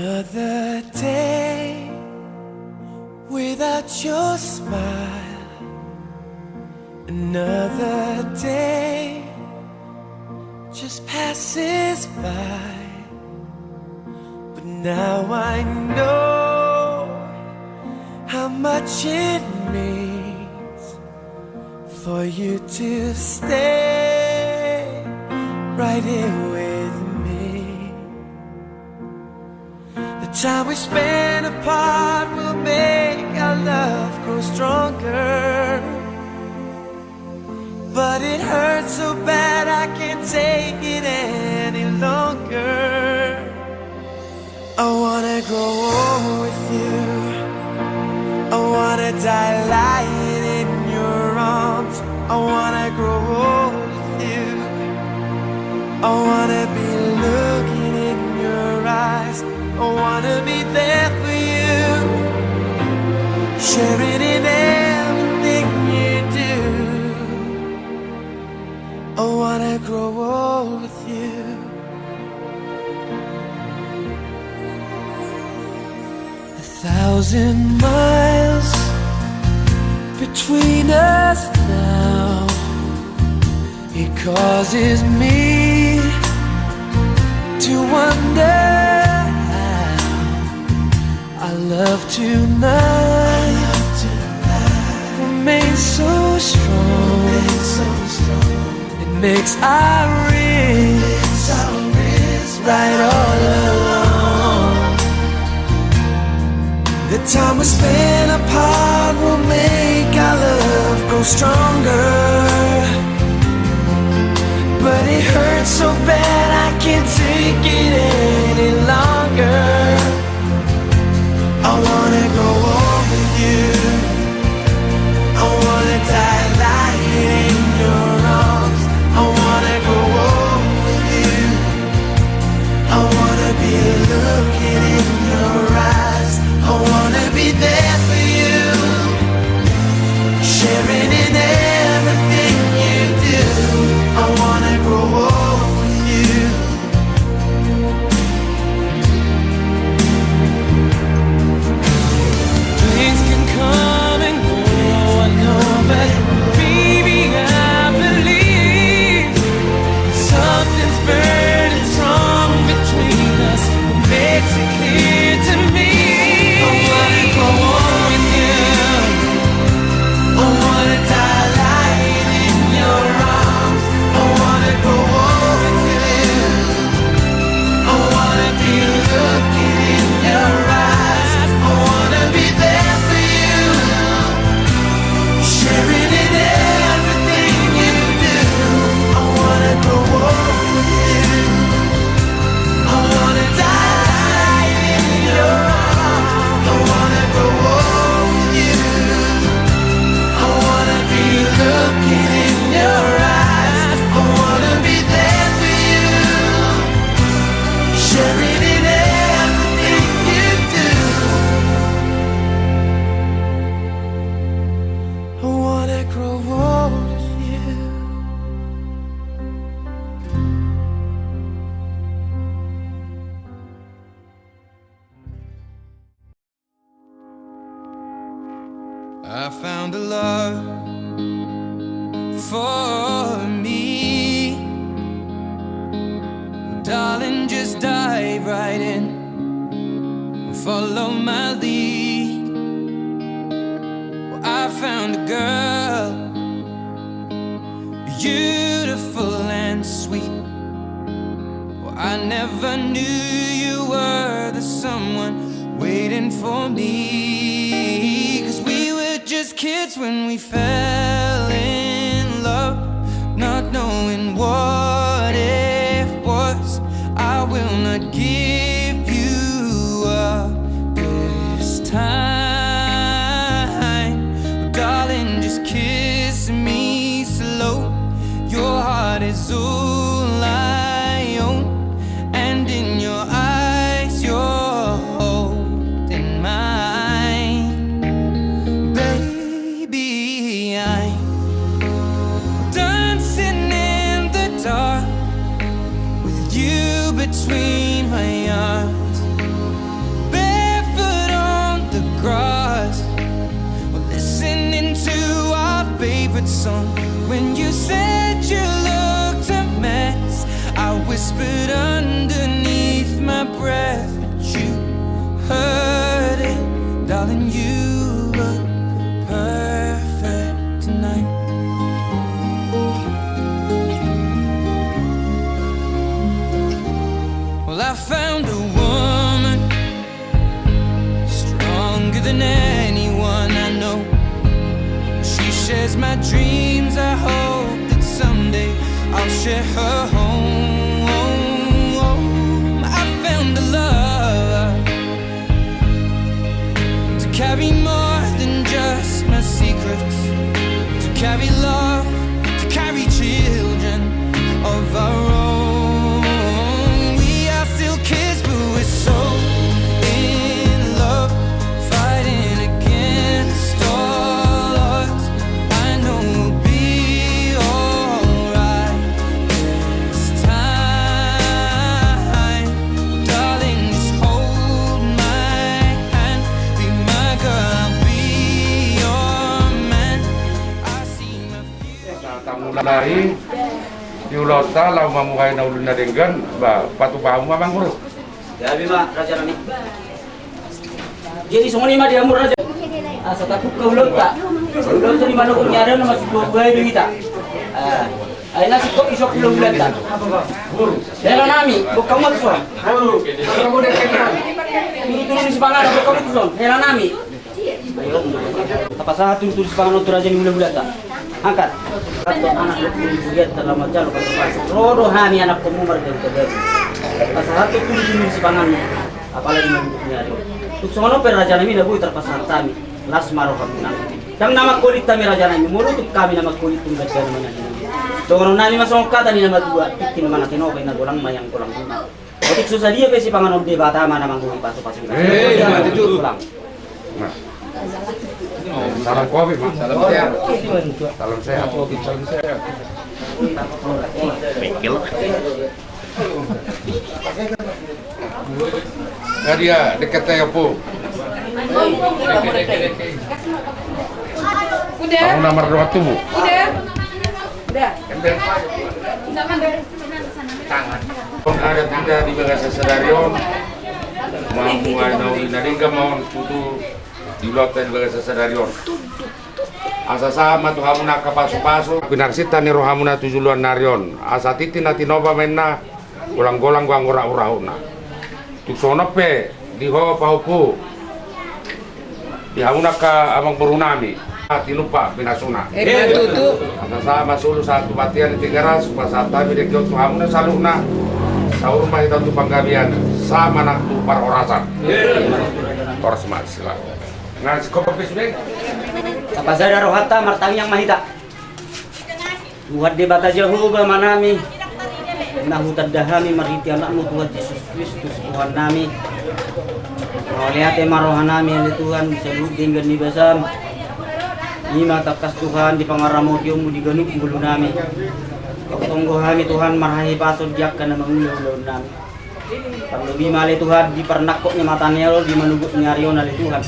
Another day without your smile. Another day just passes by. But now I know how much it means for you to stay right here with me. The time we spend apart will make our love grow stronger. But it hurts so bad I can't take it any longer. I wanna grow old with you. I wanna die lying in your arms. I wanna grow old with you. I wanna be looking in your eyes. I wanna be there for you, sharing in everything you do. I wanna grow old with you. 1,000 miles between us now. It causes me to wonder how our love tonight remains so strong. It makes our wrists right all along. The time we spend apart will make our love grow stronger. But it hurts so bad I can't take it any longer. I wanna go on with you. I wanna die lying in your arms. I wanna go on with you. I wanna be looking in your eyes. I wanna be there for you, sharing in everything you do. I wanna grow old with you. Things can come and go, I know, but baby, I believe something's burning strong between us. It makes it clear to me. I wanna go on with you. I wanna die lying in your arms. I wanna go on with you. I wanna be looking in your eyes. I wanna be there for you, sharing in everything you do. I wanna go on with you. I wanna die in your arms. I wanna go on with you. I wanna be looking in your eyes. I wanna be there for you, sharing in everything you do. I wanna grow old with you. I found a love for me. Darling, just dive right in, follow my lead. Well, I found a girl, beautiful and sweet. Well, I never knew you were the someone waiting for me. 'Cause we were just kids when we fell in love, not knowing what it was. I will not give you up this time. Darling, just kiss me slow. Your heart is all I own, and in your eyes you're holding mine. Baby, I'm dancing in the dark with you between my favorite song. When you said you looked a mess, I whispered underneath my breath, but you heard it, darling. You look perfect tonight. Well, I found a woman stronger than anyone I know. She shares my dreams. I hope that someday I'll share her home. I found a love to carry more than just my secrets, to carry love, to carry children of our own. We are still kids, but we're so in love, fighting against all odds. I know we'll be alright this time. Darling, just hold my hand, be my girl, I'll be your man. I see my future. Tamulai diulota lau mamuhay na ulun na denggan ba patubamu mamang guru. Ya bima raja nami. Jadi semua ni mah dia murah raja. Asa takut kau ulota. Ulota ni mana kau nyara nama si buah buah kita. Ay nasi kok isok belum ulota. Dela nami, bukan mat so. Kamu dah kenal. Ini turun si pangan bukan mat so. Dela nami. Ayo. Apa sah turun si pangan untuk raja ni ulota. Angkat. Atau anak lu lihat dalam majalah kalau rodo hani anak kamu mereka terjadi. Pasal itu tulis si pangan, apalagi mendukungnya itu. Untuk semua peraja nami nabu terpasar kami, las maroh kamu nami. Dan nama kulit kami raja nami, mulut kami nama kulit tunggal jadi mana ini. Dengan nami masuk kata ni nama dua, ikin mana kino kena golang mayang golang dulu. Untuk susah dia pesi pangan obde bata mana manggung pasu-pasu. Itu golang. Salam kopi, Mas. Salam sehat. Salam sehat. Salam sehat. Mikil. Nah dia dekat saya po. Udah. Kamu nomor 2 tuh, Bu. Udah. Ada tiga di Bagasa Sedarion. Mampu ada naringga mau tutu di loten Bagasa Sedarion. Asa sama tu hamuna kapasu-pasu. Pinarsita ni rohamuna tujuluan narion. Asa titi na tinoba menna ulang-golang gua ngura-urahuna. Tuk sonope di ho pahupu. Di hamuna ka amang burunami. Tinupa pinasuna. Tutu. Asa sama sulu satu batian di tigaras pasat tabi de tu hamuna saluna. Saur mah itu panggabian sama nak tu parorasan. Toras mat sila. Ngas kopi sudah. Apa saya rohata martang yang mahita. Buat debat aja hubah manami. Nahu tadahami mariti anakmu Tuhan Yesus Kristus Tuhan nami. Mau lihat marohan nami yang Tuhan sebut dengan di basam. Lima takas Tuhan di pangaramu diumu di ganuk bulu nami. Tunggu kami Tuhan marhahi pasod jak kana mangulo nami. Perlebih male Tuhan di pernakoknya matanya lo di manugutnya Arion ali Tuhan.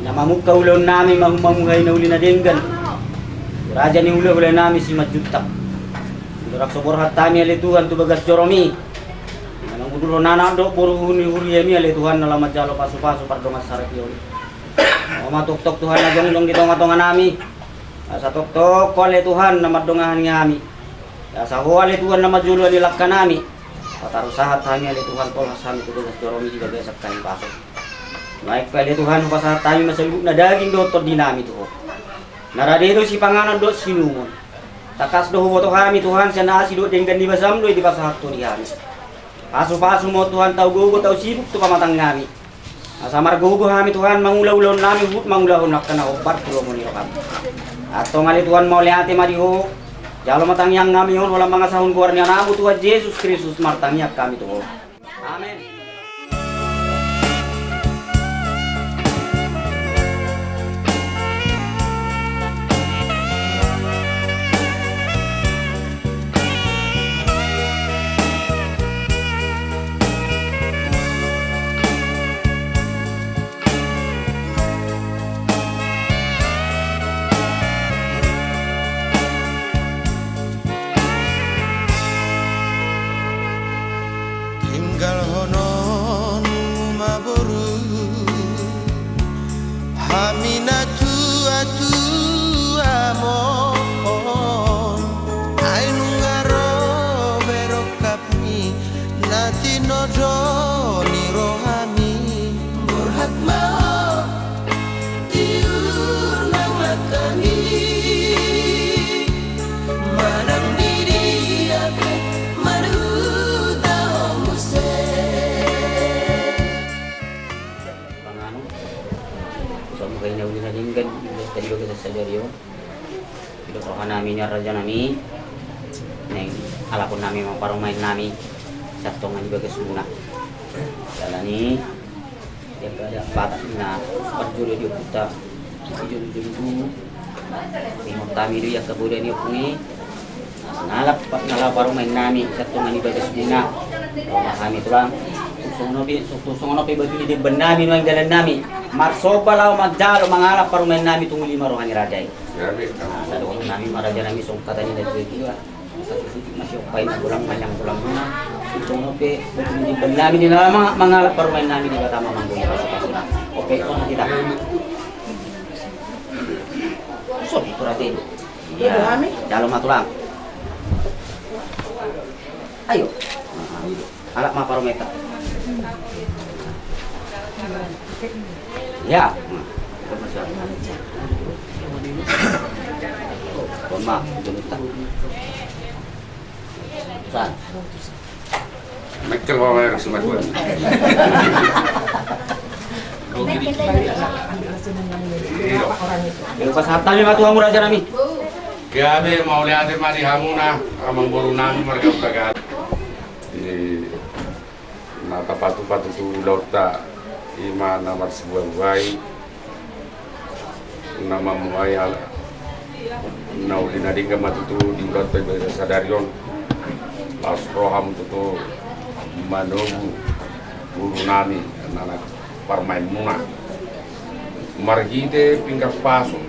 Namamu kaulon nami mamuhay na uli na denggan. Raja ni uli nami si Majutak. Durak sobor hatami ali Tuhan tu bagas joromi. Namang udulo nana do puru huni yemi ali Tuhan na lamat jalo pasu-pasu pardongas sarap yun. Oma tok-tok Tuhan na jong-jong di tonga-tonga nami. Sa tok-tok ko ali Tuhan na madongahan nga ami. Sa ho ali Tuhan na majulo ali lakka nami. Patarusahat kami ali Tuhan ko hasami tu bagas joromi di bagas kain pasok. Naik kali Tuhan pasal tayo masalubog na daging dotor dinami to. Naradito si panganan do sinumon. Takas do hubo to kami Tuhan sa naasi do denggan di basam do di pasahat to diami. Paso-paso mo Tuhan tau gugo tau sibuk to pamatang ngami. Asamar gugo kami Tuhan mangulaw-ulaw nami hut mangulaw nak kana obar pulo mo niyo kami. Ato ngali Tuhan mau lihat mariho. Jalo matang yang ngami hon wala mga sahun kuar niya namu Tuhan Yesus Kristus martangyak kami to. Amen. daw ginalinggan tadi baga sa sadaryo. Pinagkarohan namin yung radya namin. Neng alapon namin mga parumain namin. Sakto nga baga suna. Dala ni dia ada bata na pagjulo dia puta. Julo-julo. Tingog kami dia kabudan niyo pungi. Nalap parumain namin. Sakto nga baga suna. Rumah kami tulang. Tusong no baju di benami no yang dalan nami. Marsoba law magjalo mangalap parumain nami tunggu 5 rohani rajay. Grabe. Sa doon nami maraja nami song kata ni dari gila. Sa titik masih opay na gulang manyang gulang na. Tusong no pe di benami di lama mangalap parumain nami di batama manggoy pasuna. Oke ko na kita. So itu ratin. Ya, dalam matulang. Ayo. Alak ma parumeta. Ya. Toma, junta. Saan? Michael Wawer sumatwa. Pero pasahatan ni matuang mura dyan nami. Grabe, mauli ate mari hamuna amang buru nami marga tagal. Nakapatu-patu tu lauta ima namar sebuah buai nama muai ala nauli nadingga matutu di ulat pe sadarion las roham tutu manogu guru nami anak parmain muna margide pingkas paso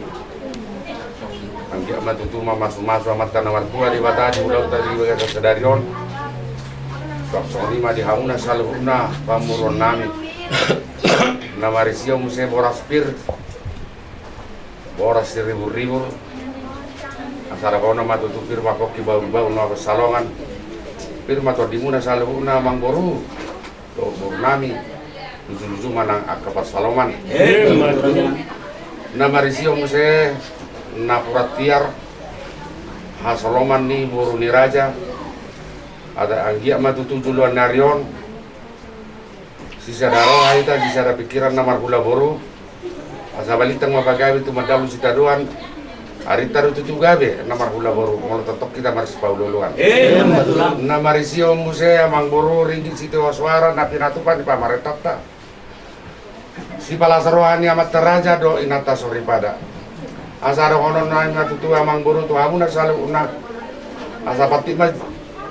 angki matutu masu amat tanawar tua di bata di ulat di sadarion Soalnya lima di hamuna saluna pamuron nami nama risio muse boras pir boras ribu asara kau nama tutup pir makoki bau nama salongan pir mato dimuna saluna mangboru to nami lucu manang akapar saloman nama risio muse napurat tiar hasaloman ni boru ni raja ada anggia matutu juluan narion sisa daro haita sisa da pikiran namar hula boru asa balitang mapagawi tu madalu sita doan hari taru tu gabe namar hula boru mau totok kita maris paululuan namar isio muse amang boru ringgit sita waswara napi natupan pa maretata si palasarohani amat teraja do inata sori pada asa ada konon na matutu amang boru tu hamuna salu una asa pati mah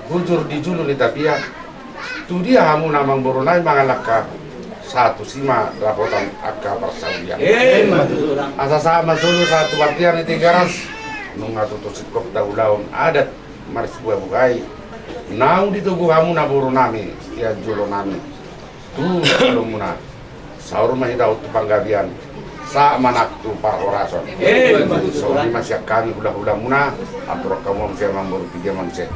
bujur di julu ni tapi ya tu dia hamu namang boronai mangalaka satu sima rapotan akka persaudia asa sama sulu satu batian ni tigaras nunga tutu sikop taulaun adat maris buah bukai nau ditugu hamu na boronami ya julo nami tu kalau muna saur mahida utu panggabian sa manak tu par orason so ni masih kami hula muna atur kamu mesti mambur tiga mangse.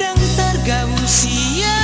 Dan tergausia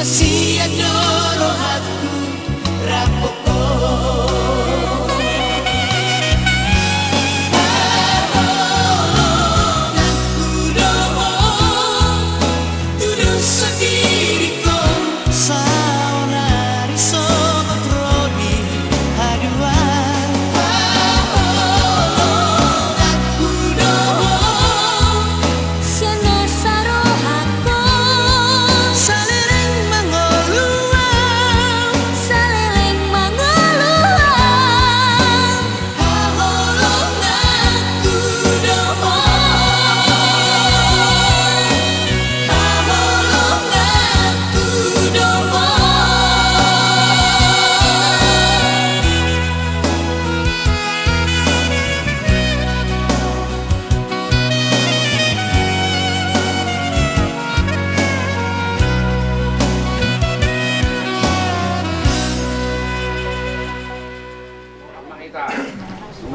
si adoro aku rapopo.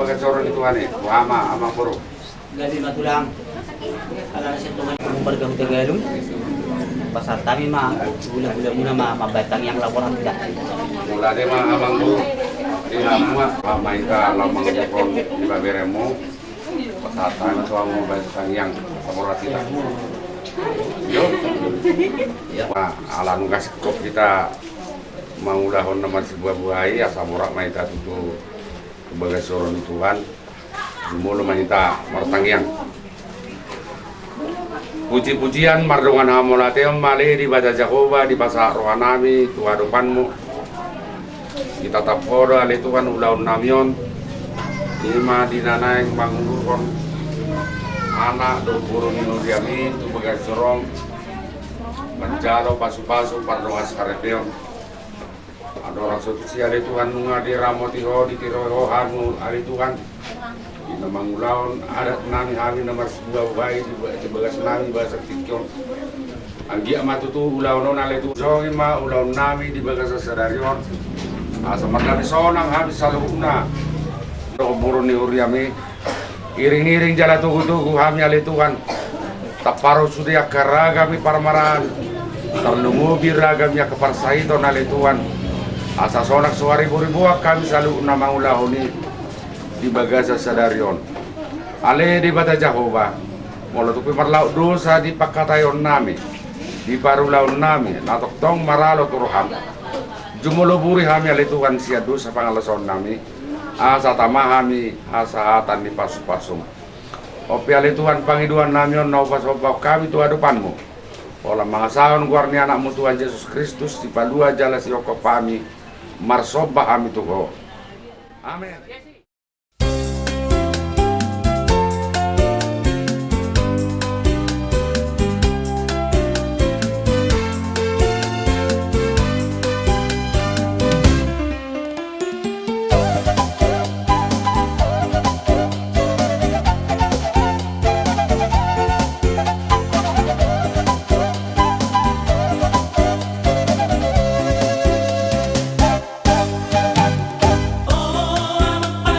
Sebagai seorang itu ane, ama bro. Gabi matulang. Ala sa tuman ng bargang Tagalog. Pasar kami gula-gula muna mabatang yang laporan tidak. Mula de amang bro. Di lama mamay ka lamang kon di baberemo. Pasar kami tuang mabatang yang laporan tidak. Yo. Wah, ala nungkas kop kita mangulahon naman sebuah buhay asa morak maita tutu sebagai seorang Tuhan mulu manita martangyang puji-pujian mardongan hamolateo male di baca Jakoba di bahasa rohanami Tuhan depanmu kita tapora ale Tuhan ulaun namion lima dinanaing mangurukon anak do burung inuriami tu bagai sorong menjalo pasu-pasu pardongan skarepeo ada orang suatu si ali Tuhan nunga di ramotiho di tiroho hanu ali Tuhan di namangulaon adat nami kami nomor sebuah bayi di bagas nami bahasa tikyon anggia matutu ulaon ali tu songi ma ulaon nami di bagas sadarion asa margami sonang habis saluna do burun ni uriami iring-iring jala tugu-tugu kami ali Tuhan taparo sudia karagami parmaran terlungubi ragami keparsaiton ali Tuhan asa sonak suari-ribu kami selalu nama ulahoni di bagasa sadarion ale di bata Jahoba molo tupi marlaut dosa di pakatayon nami di parulaon nami natok tong maralo turuham jumulo buri kami ale Tuhan sia dosa pangalason nami asa tamahami asa hatan di pasu-pasung opi ale Tuhan pangiduan nami on naupas-opak kami Tuhan depanmu olah mangasaon guarni anakmu Tuhan Yesus Kristus di palua jala sioko pami marsoba kami tuh. Amin. Oh, I'm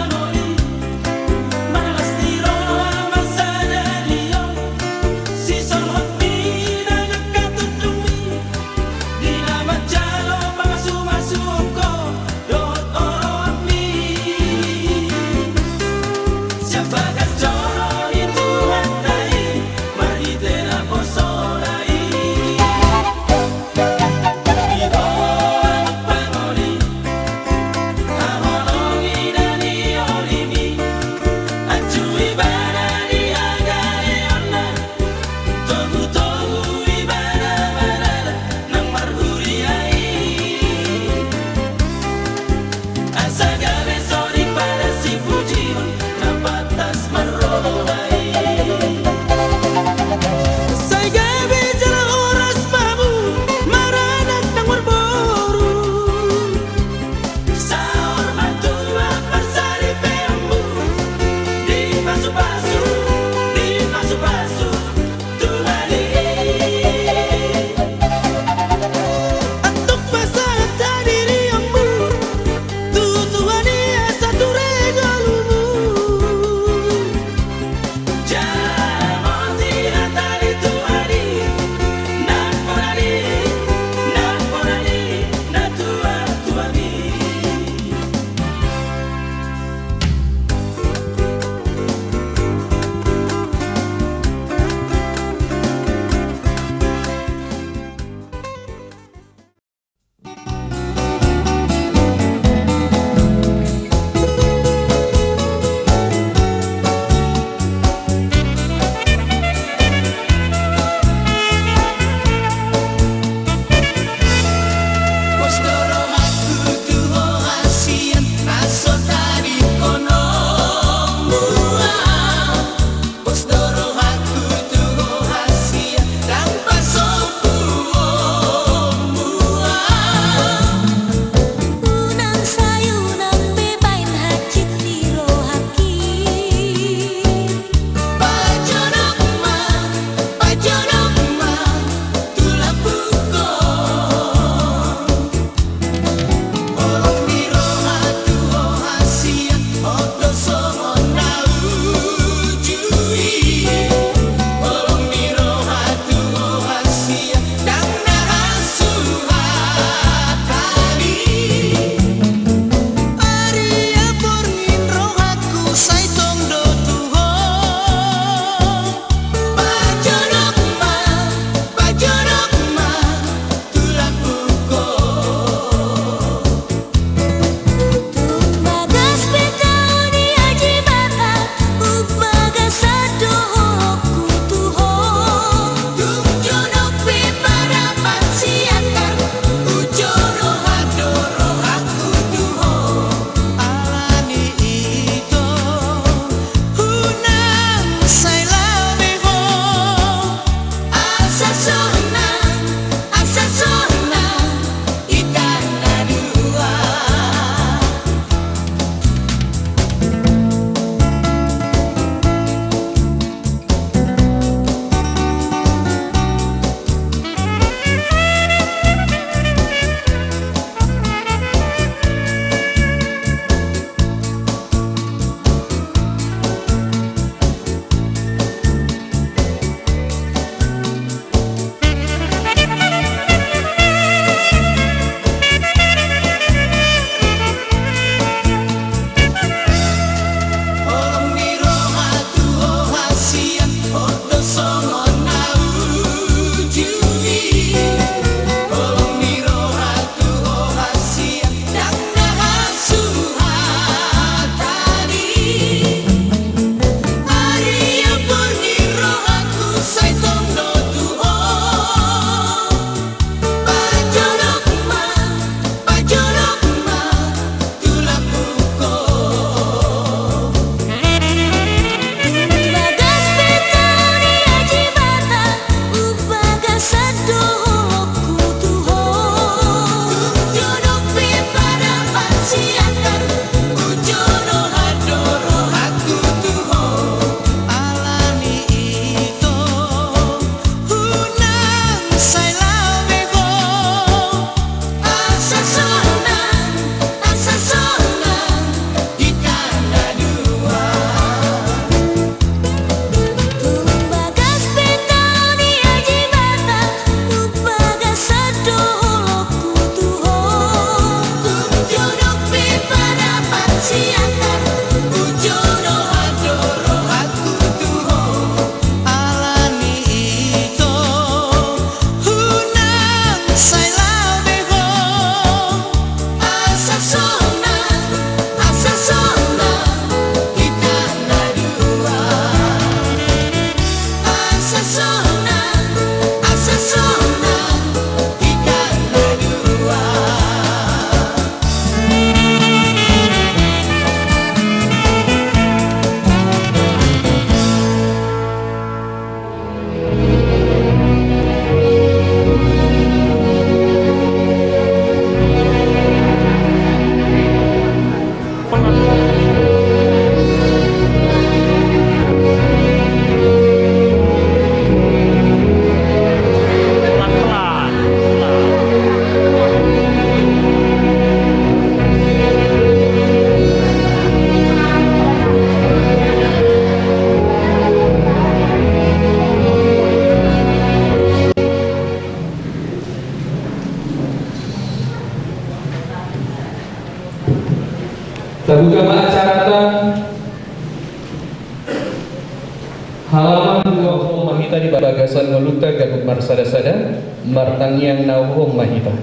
bagasan meluta gabuk marsada-sada martangiang nauhong mahita.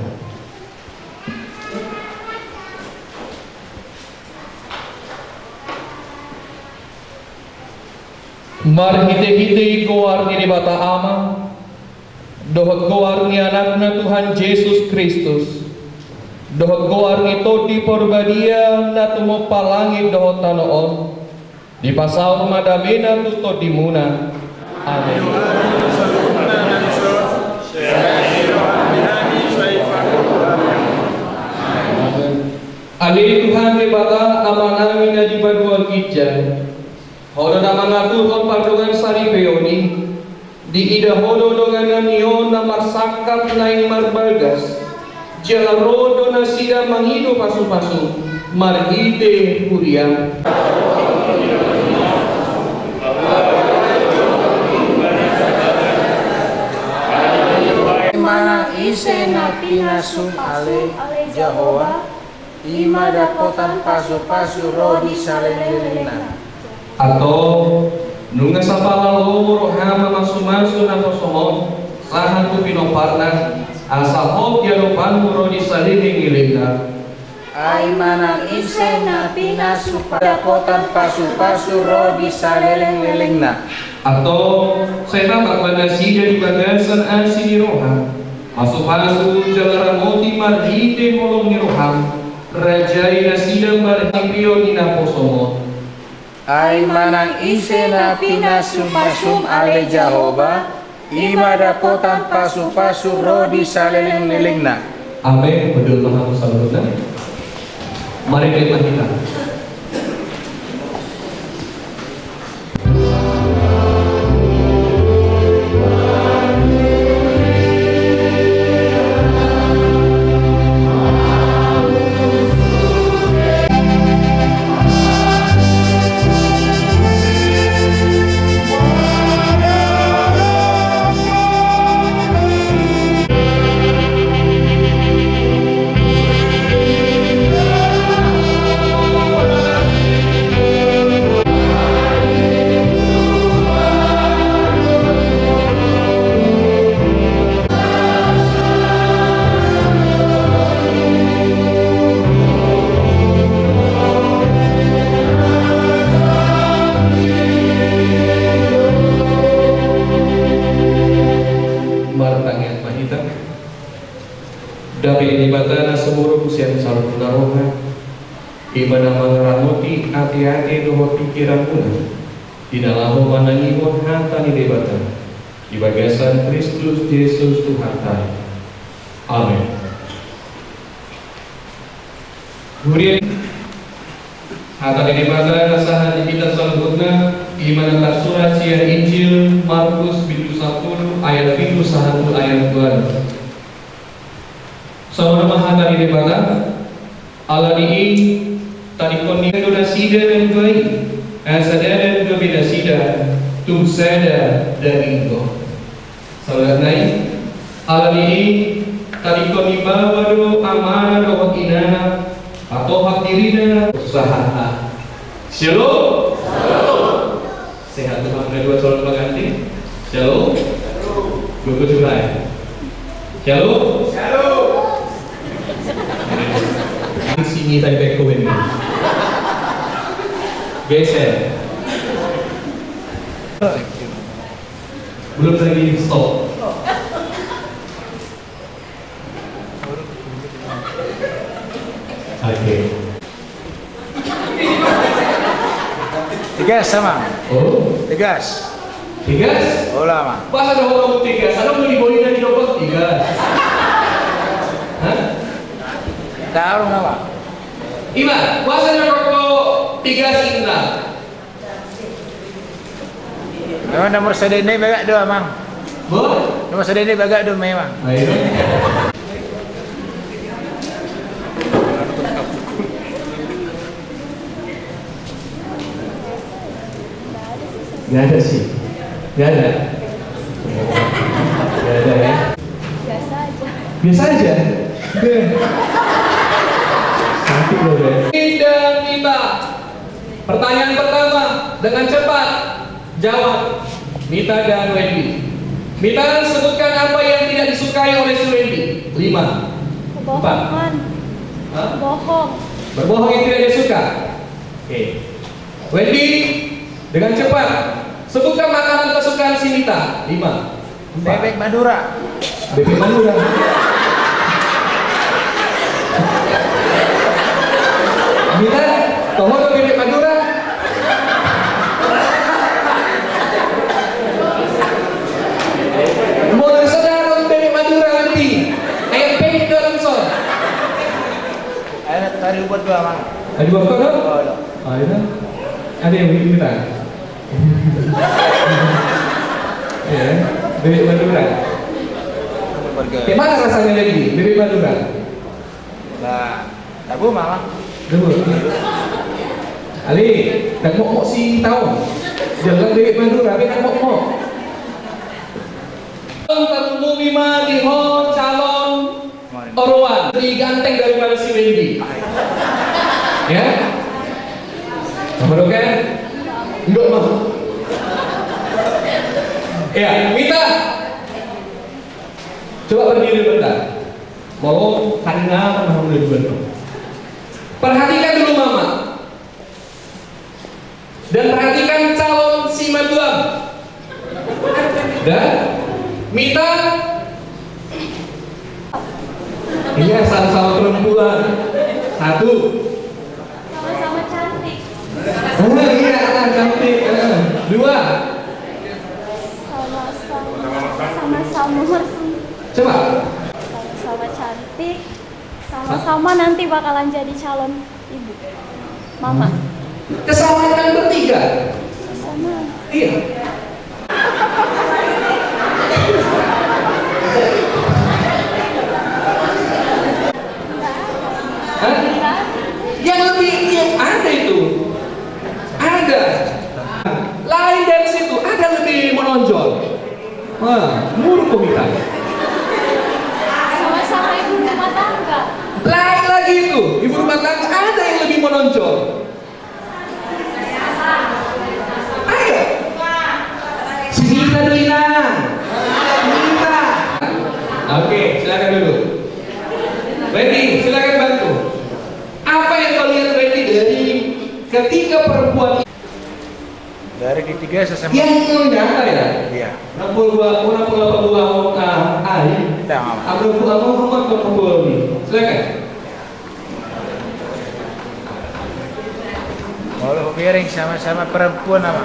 Mar hite-hite koar ni bata ama, dohot koar ni anakna Tuhan Yesus Kristus, dohot koar ni toti porbadia na tumo palangit dohot tanoon, di pasau madamena tuto dimuna. Amin. Ali Tuhan ni bata amanami na di baduan kitjan. Hodo na mengatur pardongan sari peoni di ida hodo donganan nion na marsakap naing marbalgas jala rodo na sida mangido pasu-pasu marhite kuria mana ise na pinasum ale Jahowa ima dapotan pasu-pasu rodi salelelena atau nunga sapalang loro hama masu-masu na kosomon sahan tu pinoparna asa hop dia lupan muro di saliling ilina ai mana ise na pinasu dapotan pasu-pasu rodi saleleng-lelengna atau saya nampak pada sida di bagasan asi di roham masu-masu jalara moti marhite kolong di roham rajai nasida marhipio di naposomon ai manang ise na pinasum-pasum ale Jahoba ima dapotan pasu-pasu rodi saleleng-lelengna. Amin. Betul Maha Musaluna. Mari kita Dari ibatana seluruh usian salun daroha Imana mangeramuti hati-hati doa pikiran puna di dalam manangimu hata ni debatan di bagasan Kristus Yesus Tuhan kita. Amin. Kemudian hata ni debatan sahan di kita salutna Imana tersurat siar Injil Markus bidu 10 ayat bidu 1 ayat 2. Sama nama hata di debatan ala di tadi koni donasida dan baik asada dan kebedasida tum sada dan ingko salat naik ala di tadi koni bawado amana do inana atau hak dirina usaha shalom sehat Tuhan kedua calon pengantin shalom gugur julai shalom sini tadi back komen geser belum lagi stop oke Tigas sama. oh Tigas. tigas Oh lama. pas ada orang tigas ada mau dibolehin dari dokter tigas hah Tahu nama. Ima, puasanya rokok 3 sinta. Memang nomor sedene bagak dua mang. Bu? Nomor sedene bagak dua memang. Ayo. Gak ada sih. Gak ada. Gak ada ya. Biasa aja. Biasa aja. Sakit loh ya. Dan Mita. Pertanyaan pertama dengan cepat jawab Mita dan Wendy. Mita, sebutkan apa yang tidak disukai oleh si Wendy. 5. Kebohongan. Hah? Bohong. Berbohong yang tidak disuka. Oke. Wendy, dengan cepat sebutkan makanan kesukaan si Mita. 5. Bebek Madura. Bebek Madura. Mita, kau mau bebek Madura? Mau saudara bebek Madura nanti. Ayam penyet dalam son. Ayo tadi buat gua mang. Ada buat kau dong? Oh, ada. Ada yang bikin kita. Ya, bebek Madura. Burger. Gimana rasanya lagi bebek Madura? Nah, tabu mang. Dulu. Ali, kan mau si tahu. Jangan bebek Madura, tapi kan mau. Ketemu Bima di hall calon Orwan lebih ganteng daripada si Wendy. Ya? Nomor oke? Enggak mau. Ya, Mita. Coba berdiri bentar. Mau karena mulai dulu. Perhatikan dulu Mama. Dan perhatikan calon si Maduam. Dan Mita. Iya, sama-sama perempuan. 1. Sama-sama cantik. Iya, cantik. 2. Sama-sama. Coba. Sama-sama cantik. Sama-sama nanti bakalan jadi calon ibu. Mama. Kesamaan kan bertiga. Sama. Iya. Hah? Yang lebih yang ada itu ada lain dari situ ada lebih menonjol. Wah, muruk Mita. Sama-sama ibu rumah tangga. Lain lagi itu ibu rumah tangga ada yang lebih menonjol. Ayo, si Mita dulu Inang. Mita. Oke, silakan dulu. Wendy, silakan bantu. Apa yang kau lihat Wendy dari ketiga perempuan Dari ketiga sesama. yang nyata ya? Iya. Una pula ai. Tama. Abro pula rumah ke pembeli. Silakan. Kalau piring sama-sama perempuan ama.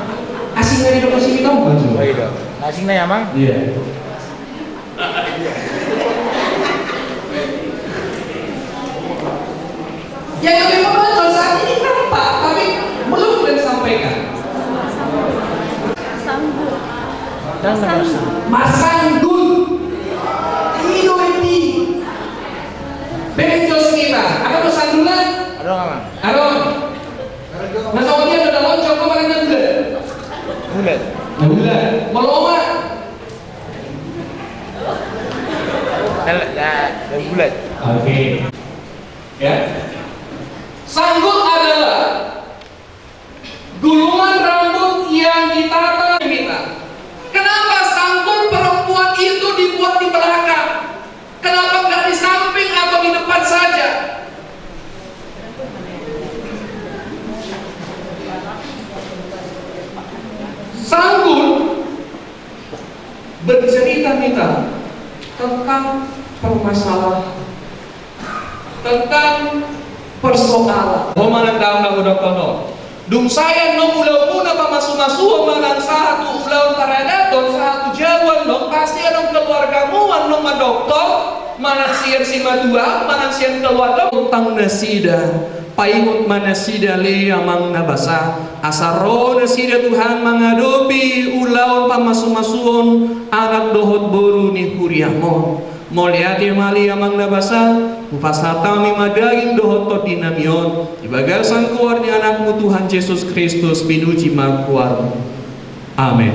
Asing dari dokter sini tahu kan? Oh iya. Asing na ya mang. Iya. Yang lebih menonjol saat ini nampak, tapi belum boleh disampaikan. Sanggul. Dan Mas Sanggul, Ido Wendy, Benjos kita. Apa tuh Sanggulan? ada nggak mang? Aron. Mas Odi ada lonceng kemarin enggak? Bulat. Bulan. Meloma. Dan bulat. Oke. Ya. Sanggul adalah gulungan rambut yang ditata Mita. Kenapa sanggul perempuan itu dibuat di belakang? Kenapa nggak di samping atau di depan saja? Sanggul bercerita Mita tentang permasalahan, tentang persoalan. Homanan daw na udah kono. Dung saya no ulaw muna pa masumasuwa manang satu ulaw taradaton satu jawan no pasti anong keluarga mo anong madoktor manang siyan si madua manang siyan keluarga utang nasida paingot manasida le amang nabasa asaro nasida Tuhan mangadopi ulaw pa masumasuon anak dohot boru ni Huriamon. Moliati mali amang nabasa upasata mi madaging dohot dinamion ibagasan kuarnya anakmu Tuhan Yesus Kristus pinuji magkuarmu. Amin.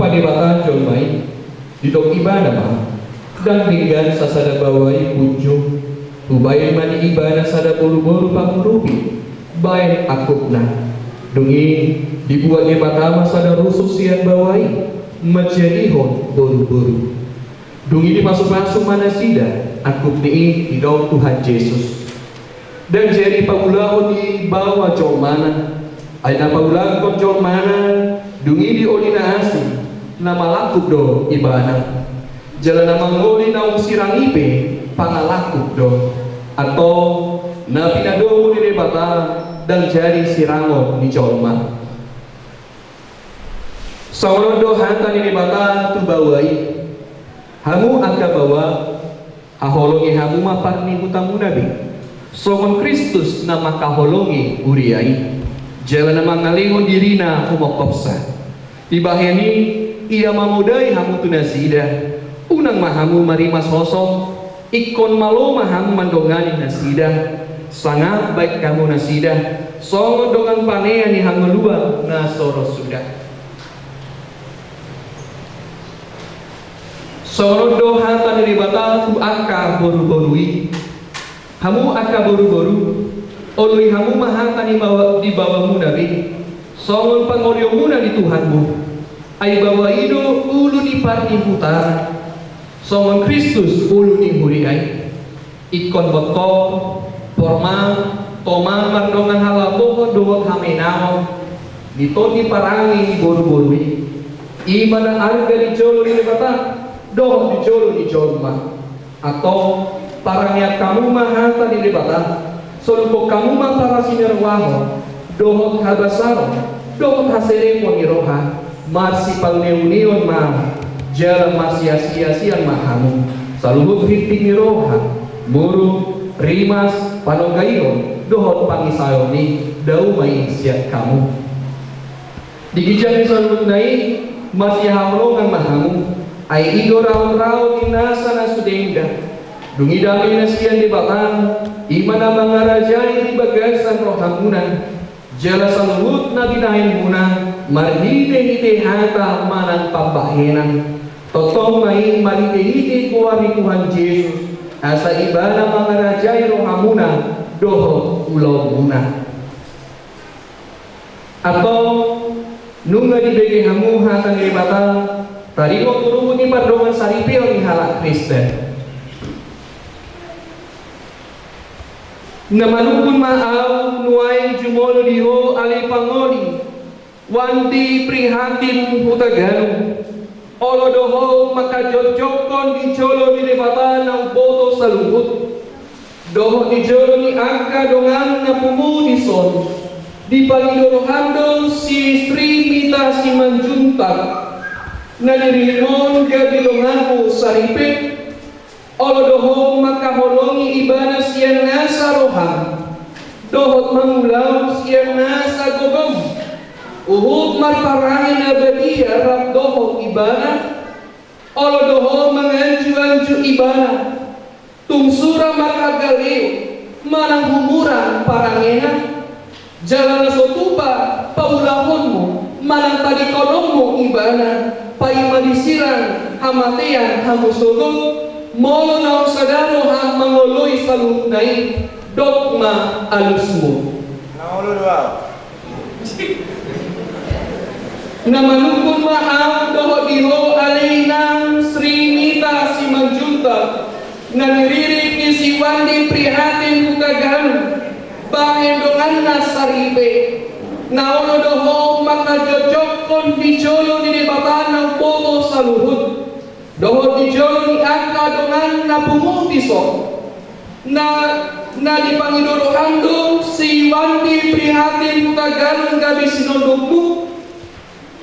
padebatan jolmai didok ibana ma dan dengan sasada bawai kunjung ubayan mani ibana sada buru-buru pangurupi bayan akupna dungi dibuat debatama sada rusuk sian bawai menjadi hon buru-buru dungi dimasuk-masuk mana sida akup ni di daun Tuhan Yesus dan jadi paulahon di bawah jauh mana aina paulah kon jauh mana dungi di olina asing nama lakup do ibana jalan nama ngoli naung sirang ipe pangalakup do atau nabi nado di debata dan jadi sirangon di colma sauro do hanta di debata tu bawai hamu angka bawa aholongi hamu maparni hutamu nabi songon Kristus nama kaholongi uriai jalan nama ngalingon dirina humokopsa ibaheni ia mamudai hamu tunasida unang mahamu marima sosok ikon malo mahamu mandongani nasida sangat baik kamu nasida songon dongan panea ni hangelua nasoro sudah soro doha taniri bata tu aka boru-borui hamu aka boru-boru olui hamu mahatani di bawahmu nabi songon pangoliomu di Tuhanmu ai bawa ido ulu di parti utara songon Kristus ulu di huriai ikon botol formal toman mandongan halaboh doang hamenao ditoni parangi boru-borui ibadah harga di jolo di kata doh di jolo di jolma atau parangnya kamu mahata di debata solupo kamu mah para sinerwaho doh habasaro doh haseremo ni roha marsi palneunion ma jalan marsiasiasian mahamu saluhut hitik ni roha muru rimas panonggairo dohot pangisayoni dau main siap kamu digijang saluhut nai masih hamlongan mahamu ai igo raun-raun inasa nasudengga dungi dami nasian di batang imana mangarajai di bagasan rohamunan jala saluhut nabi nahin muna marhite-hite hata manang pambahenan totong main marhite-hite kuari Tuhan Yesus asa ibana mangarajai rohamuna doho ulau muna atau nunga di bege hamu hatan di batang tadi mo turun ni padongan saripeo ni halak Kristen namanukun maaw nuay jumolo diho ali pangoli wanti prihatin hutagano olo doho makajojokon di jolo di debata ng boto sa luhut doho di jolo ni angka dongan na pumudison di palidorohando si Sri Mita Simanjuntak na nirimon gabilongan mo sa ripit olo doho makaholongi ibana siya nasa rohang dohot mangulaw siya nasa gogong uhud marparangin na badia rap dohot ibana olo doho manganju-anju ibana tungsura makagaliw manang humurang parangena jalan sotupa paulahon mo manang tadikolong mo ibana paimadisiran hamatean hamusogot molo na sadaro hang mangoloy sa lutnay dogma alusmo Naulo dua. namanukun maam doho diho alinang Sri Mita Simanjuntak na niririk ni si Wandi prihatin hutagano bahendongan na saripe naolo doho makajojokon di jolo di debatan ng boto sa luhut doho di jolo ni angka dongan na pumutiso na di Panginoon si Wandi prihatin hutagano gabi sinodokmu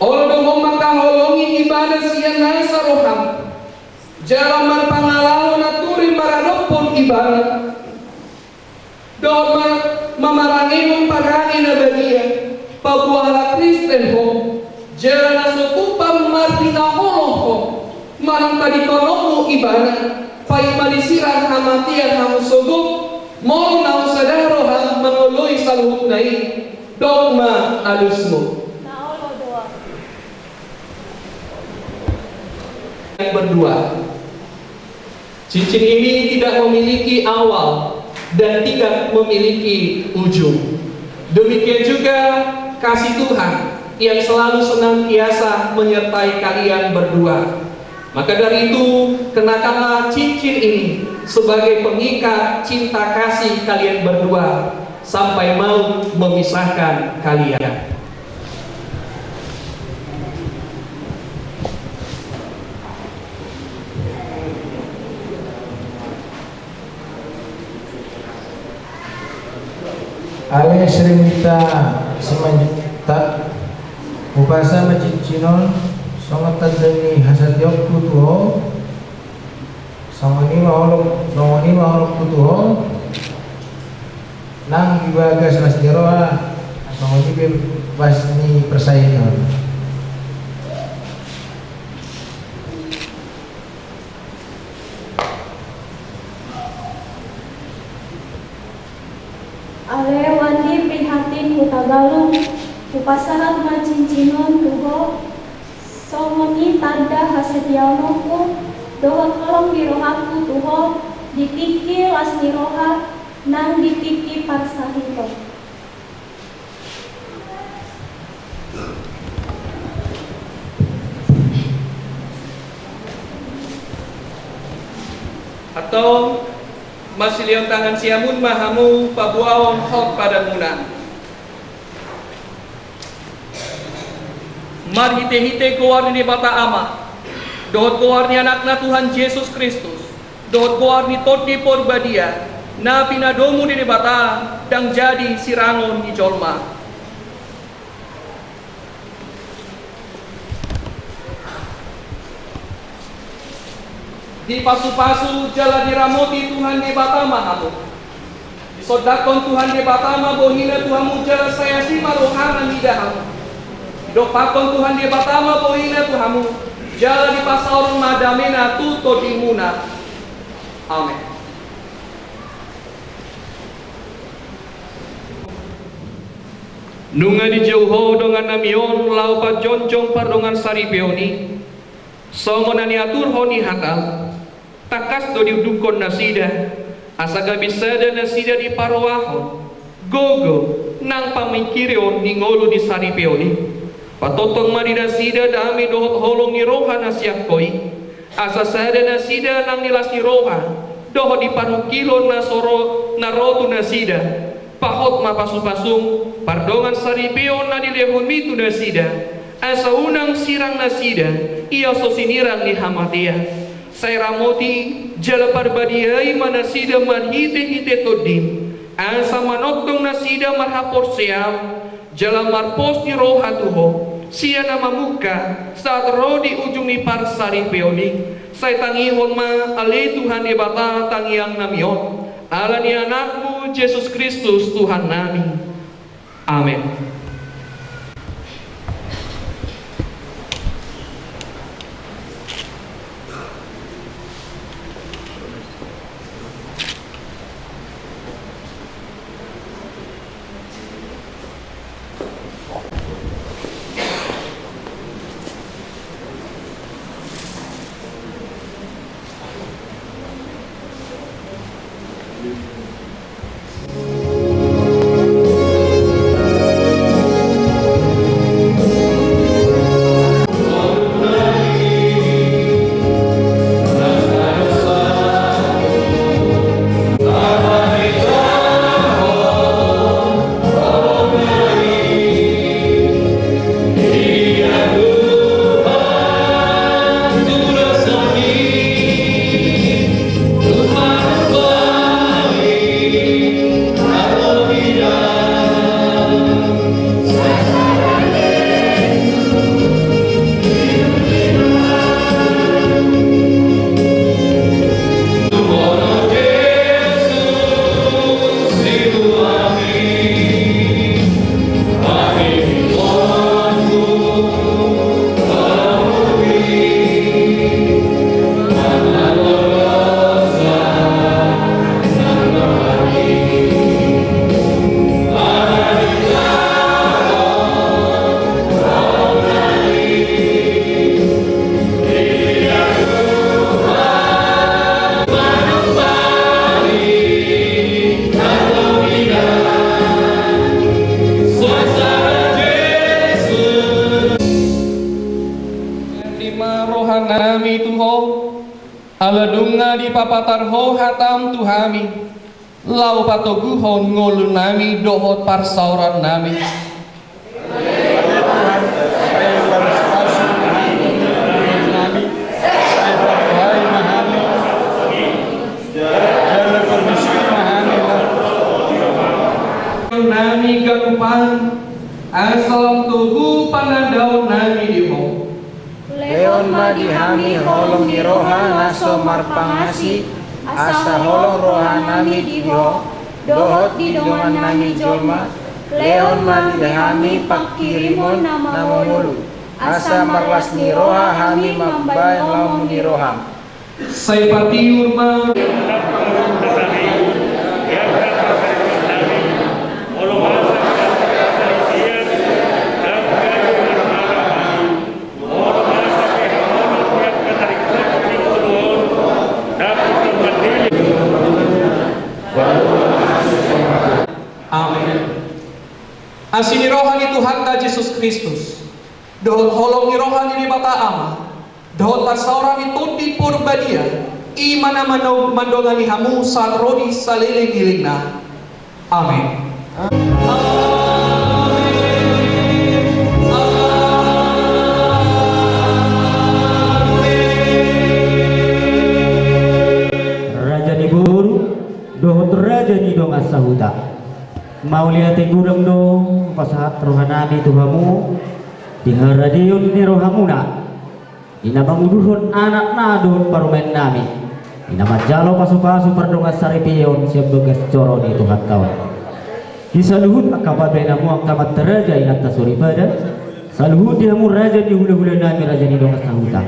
olo doho makaholongi ibadah siya nasa roham jalaman pangalaw na turin maranopon ibadah doho mamarangin parangin na badia pabuhala Kristen ho jalan na sutupang martinaholo ho manang taditolong mo ibadah paimalisiran hamatian hamusogot molo na usadaro hang manguloy sa luhut na dogma alus mo Naulo doa. berdua. Cincin ini tidak memiliki awal dan tidak memiliki ujung. Demikian juga kasih Tuhan yang selalu senantiasa menyertai kalian berdua. Maka dari itu, kenakanlah cincin ini sebagai pengikat cinta kasih kalian berdua sampai maut memisahkan kalian. Ale srimita semanjuta upasa macincinon songotan deni hasatiok kutuho songoni maholok kutuho nang dibagas lasdiroa songoni bebas ni persaingan. Ale wandi prihatin hutagalung upasahat macincinon tuho songoni tanda hasetianoku dohot kolong dirohaku tuho ditiki lasdiroha nang ditiki parsahito. Atau masih lihat tangan siamun mahamu pabuawon hok pada muna. Mar hite-hite keluar ni bata ama. Dohot keluar ni anakna Tuhan Yesus Kristus. Dohot keluar ni toti porbadia. Na pinadomu di bata dang jadi sirangon di jolma. Di pasu-pasu jala diramoti Tuhan di batama hamu. Disodakon Tuhan di batama bohina Tuhanmu jala saya sima rohana midahamu. Dopakon Tuhan di batama bohina Tuhanmu jala di pasaurun madamena tuto dimuna. Amin. Nunga di jauho dengan namion laupat jonjong pardongan saripeoni. Songonani atur honi hakal takas do diudukon nasida asaga bisada nasida di parwahon gogo nang pamikirion ni ngolu di saripeoni patotong mari nasida dami dohot holong ni roha nasiakoi asasada nasida nang nilas ni roha dohot di parukilon nasoro narotu nasida pahot mapasu-pasung pardongan saripeon na di lehon mitu nasida asa unang sirang nasida ia sosinirang ni hamatia saya ramoti jala parbadiai manasida marhite-hite todim asa manotong nasida marhapor siam jala marpos ni roha tuho siya na mamuka saat roh di ujung ni parsari peoni saya tangihon ma ale Tuhan di bata tangiang namion ala ni anakmu Yesus Kristus Tuhan nami. Amin. terima rohanami Tuho, aladunga di papatar ho hatam Tuhami, lau patoguhon ngolun nami dohot parsauran nami. Nami gakupan asal tugu panadaw nami diho. Leon madihami holong ni roha naso marpangasi asa holong roha nami diho dohot di dongan nami jolma. Leon madihami pakirimon namamulu asa marlas ni roha hami mambayan lamu ni roham. Saya patiur ma Amin. Asini rohani Tuhan ta Yesus Kristus. Dohot holong ni rohani di bata ama. Dohot parsauran itu di purbadia. Imana mandongani hamu sal rodi saliling ilingna. Amin. Raja ni buru, dohot raja ni dong asahuta. Mau lihat gudang dong pasahat rohanami Tuhamu di haradion ni rohamuna. Ina banguduhon anak na dohot parumen nami. Ina majalo pasu-pasu perdonga saripion siap begas coro di Tuhan tahun. Hisaluhut akababe namu akamat teraja inak tasuri pada. Saluhut dihamu raja di hula-hula nami raja ni dong asahuta.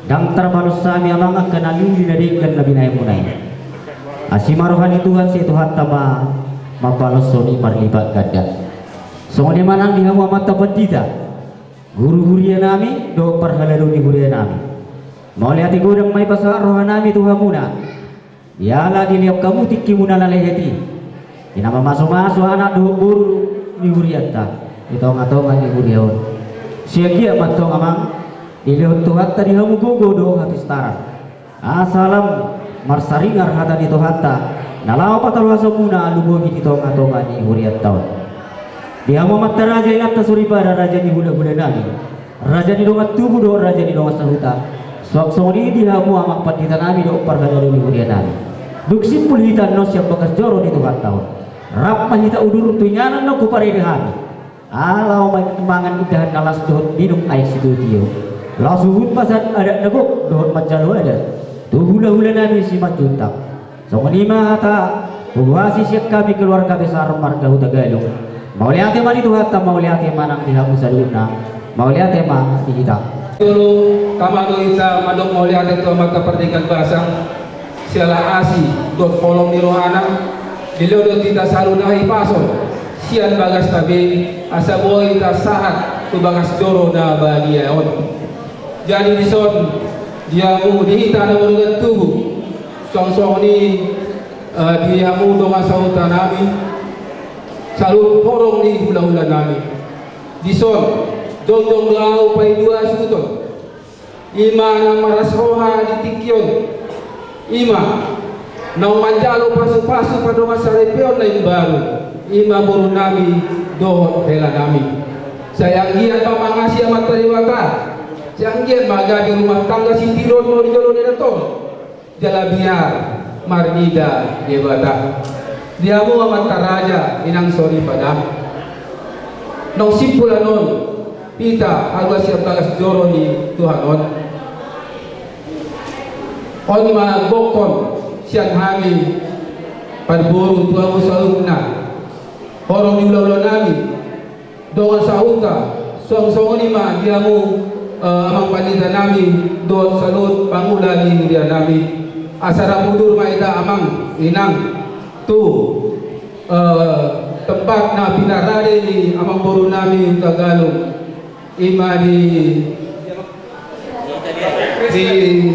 Dang terbalus sami amang akan alili nadikan nabi naik munai. Asimarohani Tuhan si Tuhan tama mapalos soni marlibat gada. Songoni manang dihamu amat tapatita. Guru huria nami do parhalalu di huria nami. Mau lihat gudang mai pasar rohanami Tuhamuna. Yala diliap kamu tikimuna laleheti. Inama masuk-masuk anak do guru di huriata. Itong-atongan di huriaon. Siagia matong amang dilihat Tuhan tadi hamu gogo do habis taran. Asalam marsaringar hata di Tuhatta. Nalau patalwa semuna lubogi di tong-atongan di huriat tahun. Dia Muhammad raja ingat tasuri pada raja di hula-hula nami. Raja di dongat tubuh do raja di dongat sahuta. Sok-soni dia Muhammad patita nami do pargada di huriat nami. Duk simpul hita no siap bekas joro di Tuhan tahun. Rap mahita udur tunyanan no kupare di hami. Alau mangan idahan nalas dohot minum air situ tio. Lasuhut pasat ada negok dohot majalu ada. Tu hula-hula nami si majuntak. Songonima hata buasi siap kami keluarga besar marga huta galung. Mau lihat tema di Tuhan, mau lihat tema nang dihamu saluna, mau lihat tema di kita. Dulu kamado ita madok mau lihat itu mata perdikan basang siala asi dot polong di rohana dilodo kita salunahi pason sian bagas tabi asa boy ita sahat tu bagas joro na bagia on. Jadi di son diamu dihita na urungan tubuh song-song ni diamu donga sauta nami selalu porong di hula-hula nami di son dong lau pai dua suton ima nama rasroha di tikyon ima nau manjalo pasu-pasu pada masa repion lain baru ima boru nami dohot hela nami sayang giat pamangasi amat teriwata sayang giat maga di rumah tangga si tiron mau dijolo nedatong jala biar marnida debata dia mu amat taraja inang sori pada nong simpulanon pita agak siap tagas joro ni Tuhanon on ma gokon siang hami padburu tuamu sauna horong di ulau nami dongan sauta song ni ma diamu amang panita nami do salut pangula ni dia nami asara mudur ma ida amang inang tu tempat na pinarade ni amang boru nami Tagalog ima di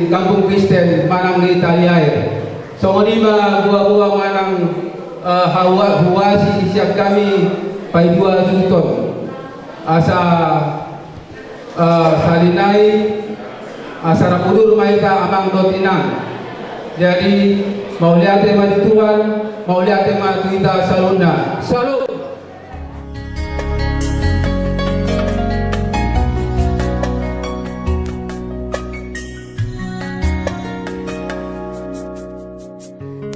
kampung Kristen manang di Italiae so nima buah-buah manang huasi siap kami pai dua suton asa salinai asara pudur maika amang dotinan. Jadi mau lihat tema di Tuhan, mau lihat tema kita salunda. Salut.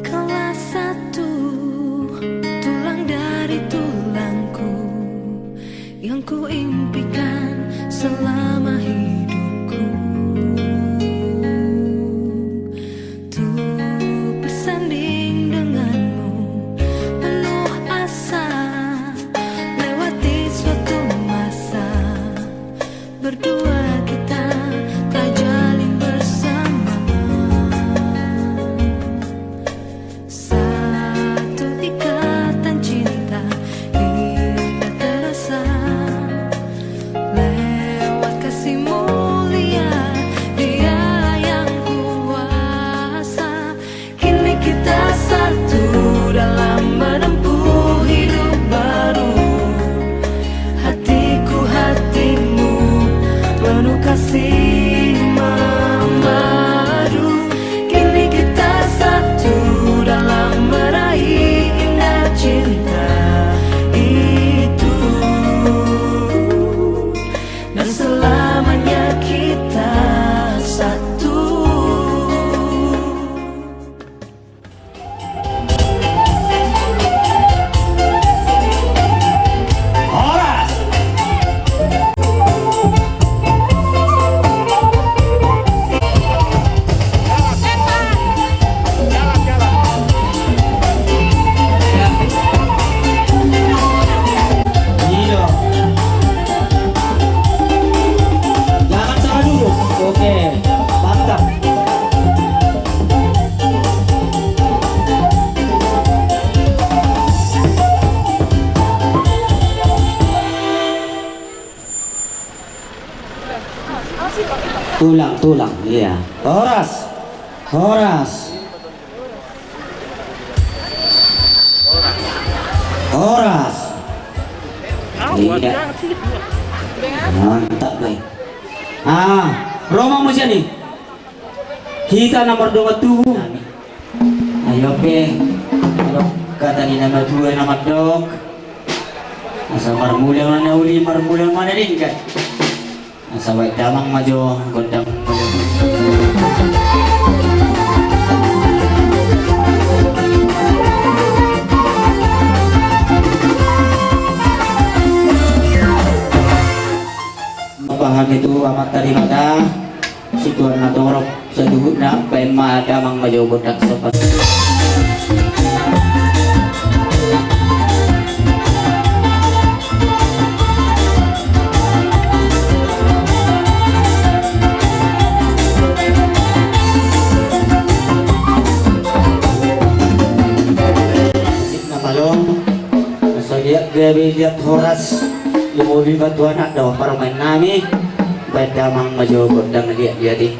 Kelas satu, tulang dari tulangku yang ku impikan selama hidupku. Tuh bersanding denganmu, penuh asa, lewati suatu masa. Berdua kita telah jalin bersama satu ikatan cinta indah terasa. Lewat kasih mulia Dia yang kuasa, kini kita satu dalam menempuh hidup baru. Hatiku hatimu penuh kasih memadu. Kini kita satu dalam meraih indah cinta itu, dan selamanya kita satu. Iya. Jangan salah duduk. Oke, mantap. Tulang, iya. Horas. Iya. Mantap, baik. Roma mo siya nih. Kita nomor 2 tuh. Ayo, pe. Kalau kata ni nama 2 nama dok. Asa marmulang na uli, marmulang mana rin kan. Asa baik damang maju gondang. Paham itu amat daripada si Tuhan natorok seduhut na pema damang maju gondang sopan. Gabi lihat Horas yang mau batuan ada para main nami, baik damang maju gondang dia di.